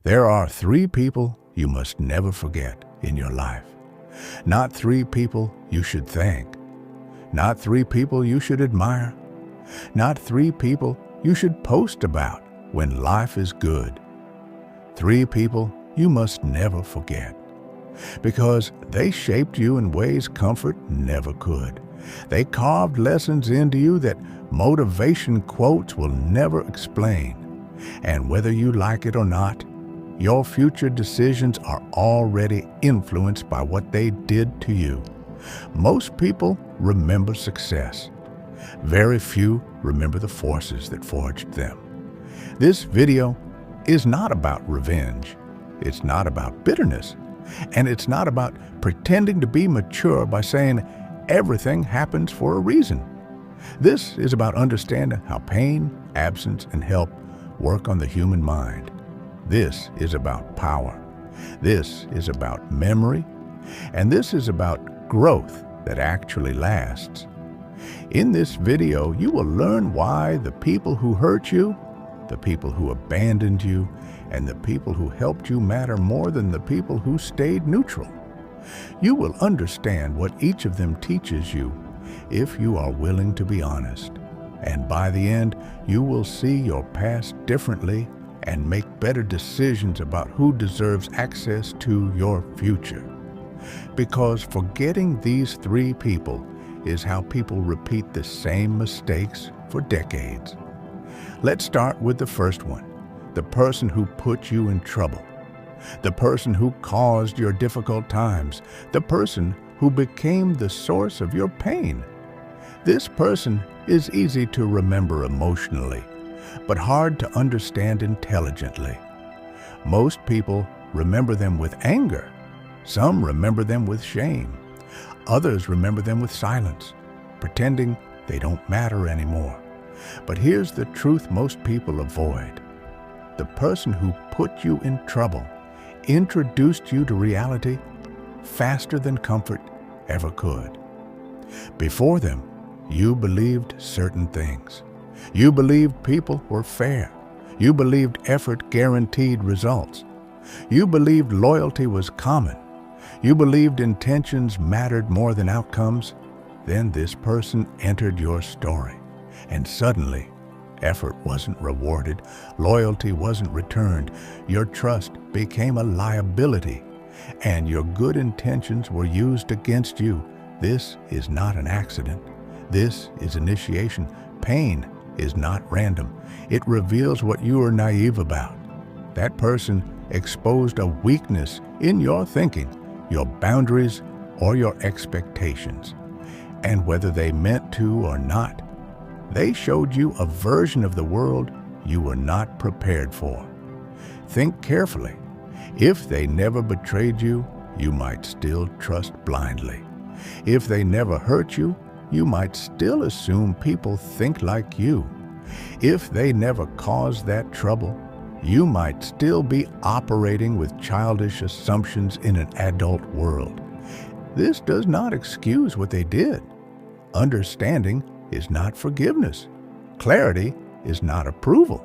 There are 3 people you must never forget in your life. Not 3 people you should thank. Not 3 people you should admire. Not 3 people you should post about when life is good. 3 people you must never forget, because they shaped you in ways comfort never could. They carved lessons into you that motivation quotes will never explain. And whether you like it or not, your future decisions are already influenced by what they did to you. Most people remember success. Very few remember the forces that forged them. This video is not about revenge. It's not about bitterness. And it's not about pretending to be mature by saying everything happens for a reason. This is about understanding how pain, absence, and help work on the human mind. This is about power. This is about memory. And this is about growth that actually lasts. In this video, you will learn why the people who hurt you, the people who abandoned you, and the people who helped you matter more than the people who stayed neutral. You will understand what each of them teaches you if you are willing to be honest. And by the end, you will see your past differently and make better decisions about who deserves access to your future. Because forgetting these 3 people is how people repeat the same mistakes for decades. Let's start with the first one, the person who put you in trouble, the person who caused your difficult times, the person who became the source of your pain. This person is easy to remember emotionally, but hard to understand intelligently. Most people remember them with anger. Some remember them with shame. Others remember them with silence, pretending they don't matter anymore. But here's the truth most people avoid. The person who put you in trouble introduced you to reality faster than comfort ever could. Before them, you believed certain things. You believed people were fair. You believed effort guaranteed results. You believed loyalty was common. You believed intentions mattered more than outcomes. Then this person entered your story, and suddenly, effort wasn't rewarded, loyalty wasn't returned, your trust became a liability, and your good intentions were used against you. This is not an accident. This is initiation. Pain is not random. It reveals what you are naive about. That person exposed a weakness in your thinking, your boundaries, or your expectations. And whether they meant to or not, they showed you a version of the world you were not prepared for. Think carefully. If they never betrayed you, you might still trust blindly. If they never hurt you, you might still assume people think like you. If they never caused that trouble, you might still be operating with childish assumptions in an adult world. This does not excuse what they did. Understanding is not forgiveness. Clarity is not approval.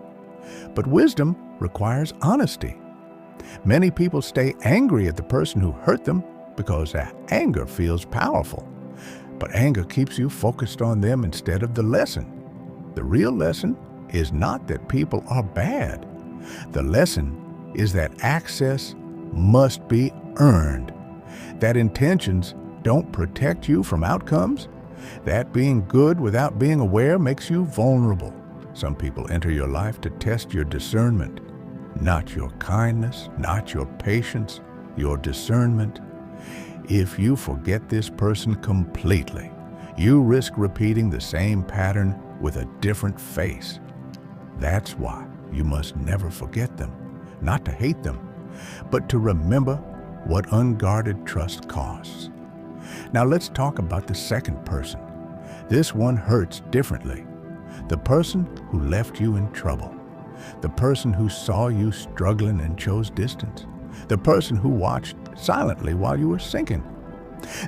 But wisdom requires honesty. Many people stay angry at the person who hurt them because anger feels powerful. But anger keeps you focused on them instead of the lesson. The real lesson is not that people are bad. The lesson is that access must be earned, that intentions don't protect you from outcomes, that being good without being aware makes you vulnerable. Some people enter your life to test your discernment, not your kindness, not your patience, your discernment. If you forget this person completely, you risk repeating the same pattern with a different face. That's why you must never forget them, not to hate them, but to remember what unguarded trust costs. Now let's talk about the second person. This one hurts differently. The person who left you in trouble. The person who saw you struggling and chose distance. The person who watched silently while you were sinking.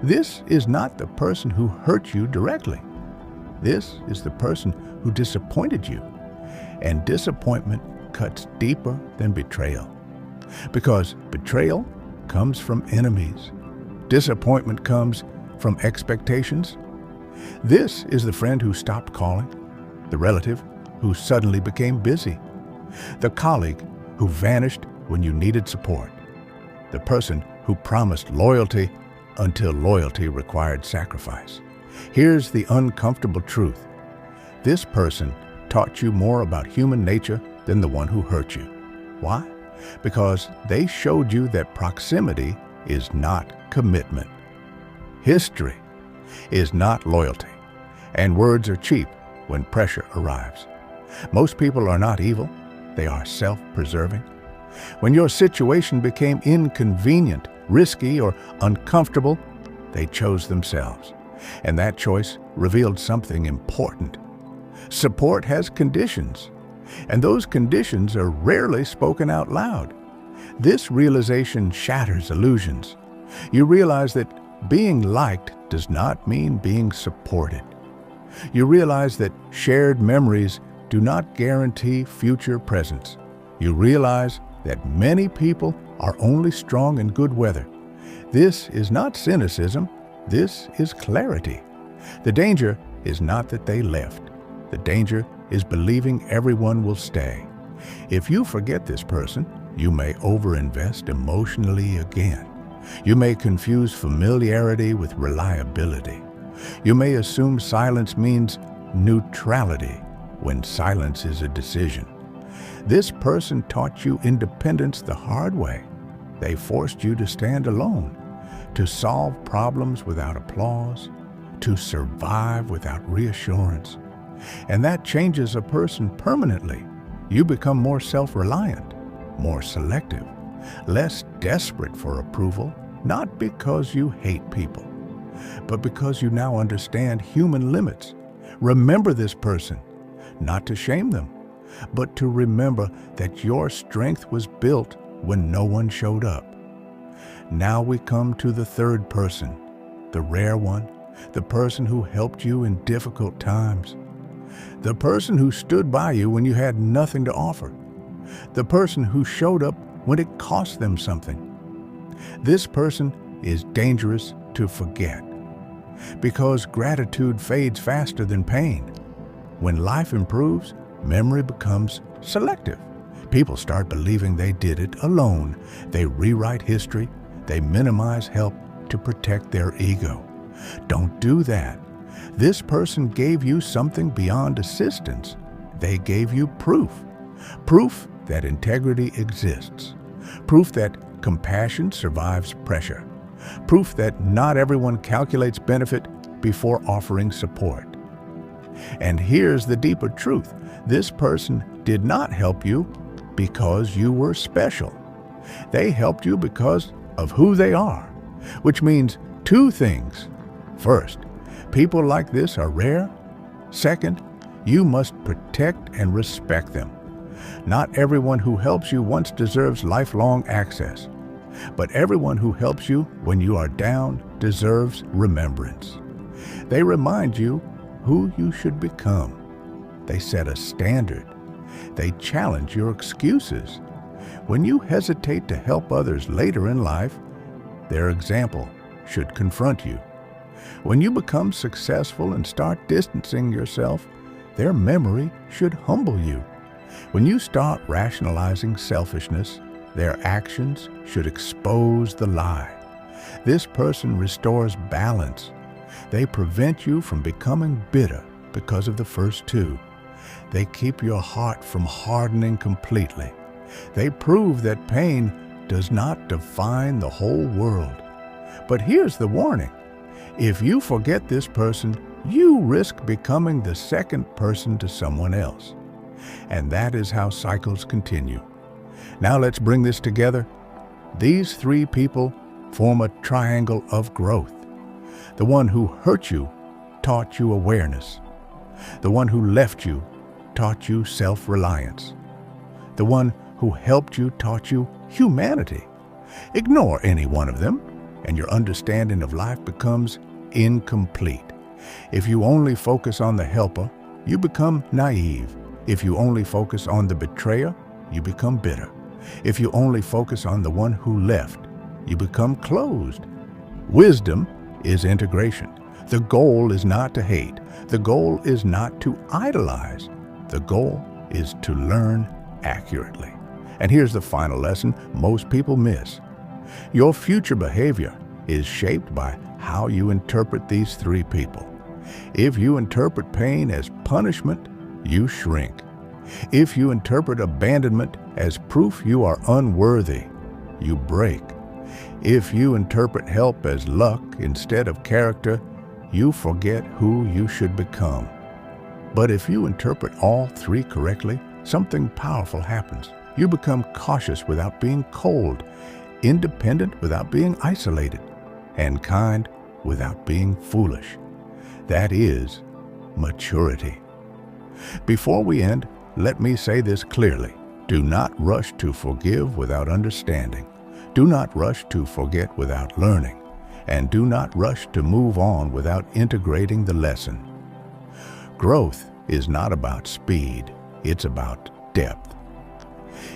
This is not the person who hurt you directly. This is the person who disappointed you. And disappointment cuts deeper than betrayal. Because betrayal comes from enemies. Disappointment comes from expectations. This is the friend who stopped calling, the relative who suddenly became busy, the colleague who vanished when you needed support, the person who promised loyalty until loyalty required sacrifice. Here's the uncomfortable truth. This person taught you more about human nature than the one who hurt you. Why? Because they showed you that proximity is not commitment. History is not loyalty, and words are cheap when pressure arrives. Most people are not evil, they are self-preserving. When your situation became inconvenient, risky, or uncomfortable, they chose themselves, and that choice revealed something important. Support has conditions, and those conditions are rarely spoken out loud. This realization shatters illusions. You realize that being liked does not mean being supported. You realize that shared memories do not guarantee future presence. You realize that many people are only strong in good weather. This is not cynicism, this is clarity. The danger is not that they left. The danger is believing everyone will stay. If you forget this person, you may overinvest emotionally again. You may confuse familiarity with reliability. You may assume silence means neutrality when silence is a decision. This person taught you independence the hard way. They forced you to stand alone, to solve problems without applause, to survive without reassurance. And that changes a person permanently. You become more self-reliant, more selective, less desperate for approval, not because you hate people, but because you now understand human limits. Remember this person, not to shame them, but to remember that your strength was built when no one showed up. Now we come to the third person, the rare one, the person who helped you in difficult times, the person who stood by you when you had nothing to offer, the person who showed up when it cost them something. This person is dangerous to forget because gratitude fades faster than pain. When life improves, memory becomes selective. People start believing they did it alone. They rewrite history. They minimize help to protect their ego. Don't do that. This person gave you something beyond assistance. They gave you proof. Proof that integrity exists. Proof that compassion survives pressure. Proof that not everyone calculates benefit before offering support. And here's the deeper truth. This person did not help you because you were special. They helped you because of who they are, which means two things. First, people like this are rare. Second, you must protect and respect them. Not everyone who helps you once deserves lifelong access, but everyone who helps you when you are down deserves remembrance. They remind you who you should become. They set a standard. They challenge your excuses. When you hesitate to help others later in life, their example should confront you. When you become successful and start distancing yourself, their memory should humble you. When you start rationalizing selfishness, their actions should expose the lie. This person restores balance. They prevent you from becoming bitter because of the first two. They keep your heart from hardening completely. They prove that pain does not define the whole world. But here's the warning. If you forget this person, you risk becoming the second person to someone else. And that is how cycles continue. Now let's bring this together. These three people form a triangle of growth. The one who hurt you taught you awareness. The one who left you taught you self-reliance. The one who helped you taught you humanity. Ignore any one of them, and your understanding of life becomes incomplete. If you only focus on the helper, you become naive. If you only focus on the betrayer, you become bitter. If you only focus on the one who left, you become closed. Wisdom is integration. The goal is not to hate. The goal is not to idolize. The goal is to learn accurately. And here's the final lesson most people miss. Your future behavior is shaped by how you interpret these three people. If you interpret pain as punishment, you shrink. If you interpret abandonment as proof you are unworthy, you break. If you interpret help as luck instead of character, you forget who you should become. But if you interpret all three correctly, something powerful happens. You become cautious without being cold, independent without being isolated, and kind without being foolish. That is maturity. Before we end, let me say this clearly. Do not rush to forgive without understanding. Do not rush to forget without learning. And do not rush to move on without integrating the lesson. Growth is not about speed, it's about depth.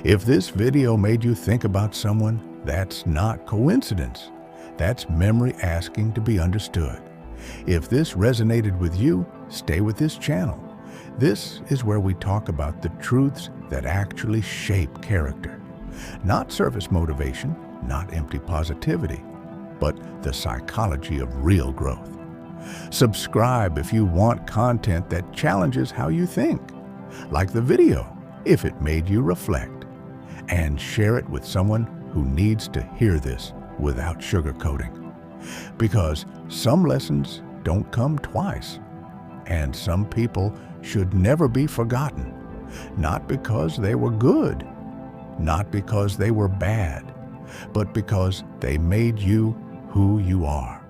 If this video made you think about someone, that's not coincidence. That's memory asking to be understood. If this resonated with you, stay with this channel. This is where we talk about the truths that actually shape character. Not surface motivation, not empty positivity, but the psychology of real growth. Subscribe if you want content that challenges how you think, like the video if it made you reflect, and share it with someone who needs to hear this without sugarcoating. Because some lessons don't come twice, and some people should never be forgotten, not because they were good, not because they were bad, but because they made you who you are.